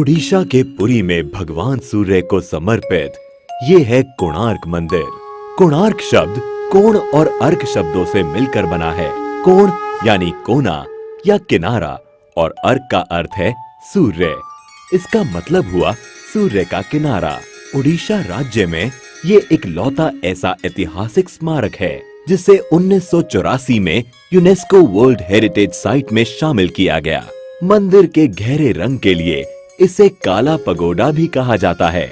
ओडिशा के पुरी में भगवान सूर्य को समर्पित ये है कोणार्क मंदिर। कोणार्क शब्द कोण और अर्क शब्दों से मिलकर बना है। कोण यानी कोना या किनारा और अर्क का अर्थ है सूर्य। इसका मतलब हुआ सूर्य का किनारा। ओडिशा राज्य में ये इकलौता ऐसा ऐतिहासिक स्मारक है जिसे 1984 में यूनेस्को वर्ल्ड हेरिटेज साइट में शामिल किया गया। मंदिर के गहरे रंग के लिए इसे काला पगोडा भी कहा जाता है।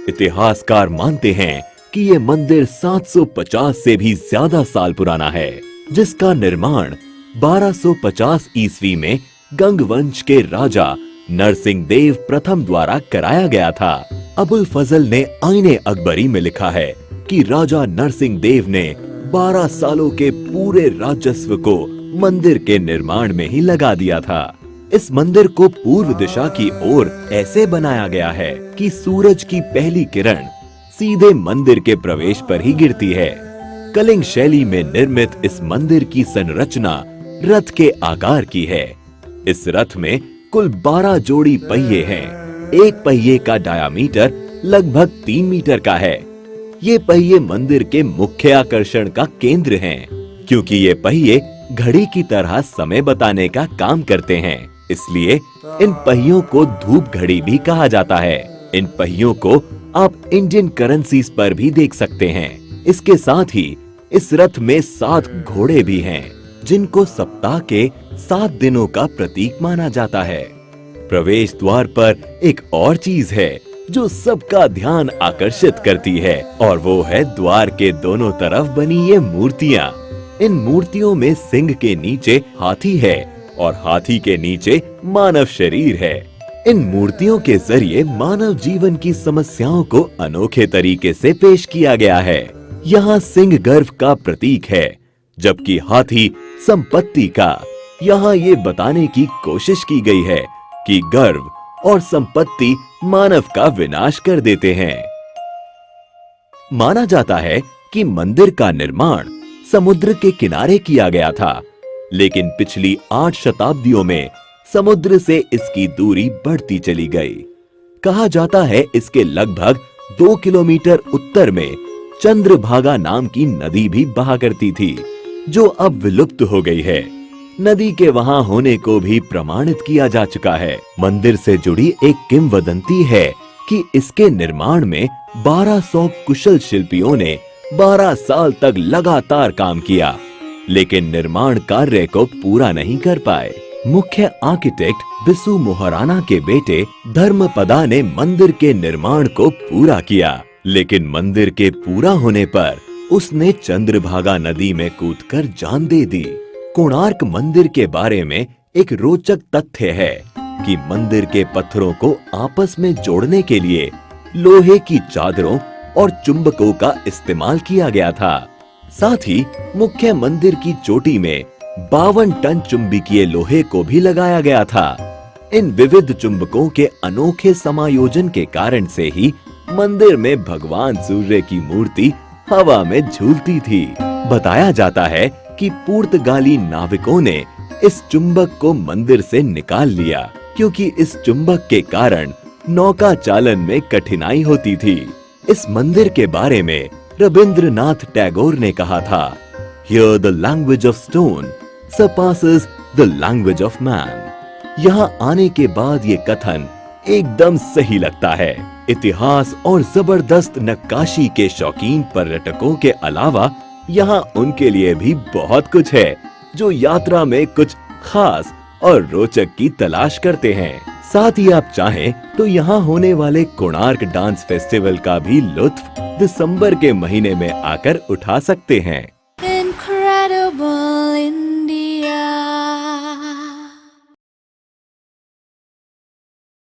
इतिहासकार मानते हैं कि ये मंदिर 750 से भी ज्यादा साल पुराना है, जिसका निर्माण 1250 ईस्वी में गंग वंश के राजा नरसिंह देव प्रथम द्वारा कराया गया था। अबुल फजल ने आईने अकबरी में लिखा है कि राजा नरसिंह देव ने 12 सालों के पूरे राजस्व को मंदिर के निर्माण में ही लगा दिया था। इस मंदिर को पूर्व दिशा की ओर ऐसे बनाया गया है कि सूरज की पहली किरण सीधे मंदिर के प्रवेश पर ही गिरती है। कलिंग शैली में निर्मित इस मंदिर की संरचना रथ के आकार की है। इस रथ में कुल 12 जोड़ी पहिए हैं। एक पहिए का डायामीटर लगभग 3 मीटर का है। ये पहिए मंदिर के मुख्य आकर्षण का केंद्र हैं, क्योंकि ये पहिए घड़ी की तरह समय बताने का काम करते हैं। इसलिए इन पहियों को धूप घड़ी भी कहा जाता है। इन पहियों को आप इंडियन करेंसीज पर भी देख सकते हैं। इसके साथ ही इस रथ में 7 घोड़े भी हैं, जिनको सप्ताह के 7 दिनों का प्रतीक माना जाता है। प्रवेश द्वार पर एक और चीज है जो सबका ध्यान आकर्षित करती है, और वो है द्वार के दोनों तरफ बनी ये मूर्तियां। इन मूर्तियों में सिंह के नीचे हाथी है और हाथी के नीचे मानव शरीर है। इन मूर्तियों के जरिए मानव जीवन की समस्याओं को अनोखे तरीके से पेश किया गया है। यहाँ सिंह गर्व का प्रतीक है, जबकि हाथी संपत्ति का। यहाँ ये बताने की कोशिश की गई है कि गर्व और संपत्ति मानव का विनाश कर देते हैं। माना जाता है कि मंदिर का निर्माण समुद्र के किनारे किया गया था, लेकिन पिछली 8 शताब्दियों में समुद्र से इसकी दूरी बढ़ती चली गई। कहा जाता है इसके लगभग 2 किलोमीटर उत्तर में चंद्रभागा नाम की नदी भी बहा करती थी, जो अब विलुप्त हो गई है। नदी के वहां होने को भी प्रमाणित किया जा चुका है। मंदिर से जुड़ी एक किंवदंती है कि इसके निर्माण में 1200 कुशल शिल्पियों ने 12 साल तक लगातार काम किया, लेकिन निर्माण कार्य को पूरा नहीं कर पाए। मुख्य आर्किटेक्ट बिसु मोहराना के बेटे धर्मपदा ने मंदिर के निर्माण को पूरा किया, लेकिन मंदिर के पूरा होने पर उसने चंद्रभागा नदी में कूदकर जान दे दी। कोणार्क मंदिर के बारे में एक रोचक तथ्य है कि मंदिर के पत्थरों को आपस में जोड़ने के लिए लोहे की चादरों और चुंबकों का इस्तेमाल किया गया था। साथ ही मुख्य मंदिर की चोटी में 52 टन चुंबकीय लोहे को भी लगाया गया था। इन विविध चुंबकों के अनोखे समायोजन के कारण से ही मंदिर में भगवान सूर्य की मूर्ति हवा में झूलती थी। बताया जाता है कि पुर्तगाली नाविकों ने इस चुंबक को मंदिर से निकाल लिया, क्योंकि इस चुंबक के कारण नौका चालन में कठिनाई होती थी। इस मंदिर के बारे में रविंद्रनाथ टैगोर ने कहा था, Here the language of stone surpasses the language of man। यहाँ आने के बाद ये कथन एकदम सही लगता है। इतिहास और जबरदस्त नक्काशी के शौकीन पर्यटकों के अलावा यहाँ उनके लिए भी बहुत कुछ है, जो यात्रा में कुछ खास और रोचक की तलाश करते हैं। साथ ही आप चाहें तो यहाँ होने वाले कोणार्क डांस फेस्टिवल का भी लुत्फ दिसंबर के महीने में आकर उठा सकते हैं।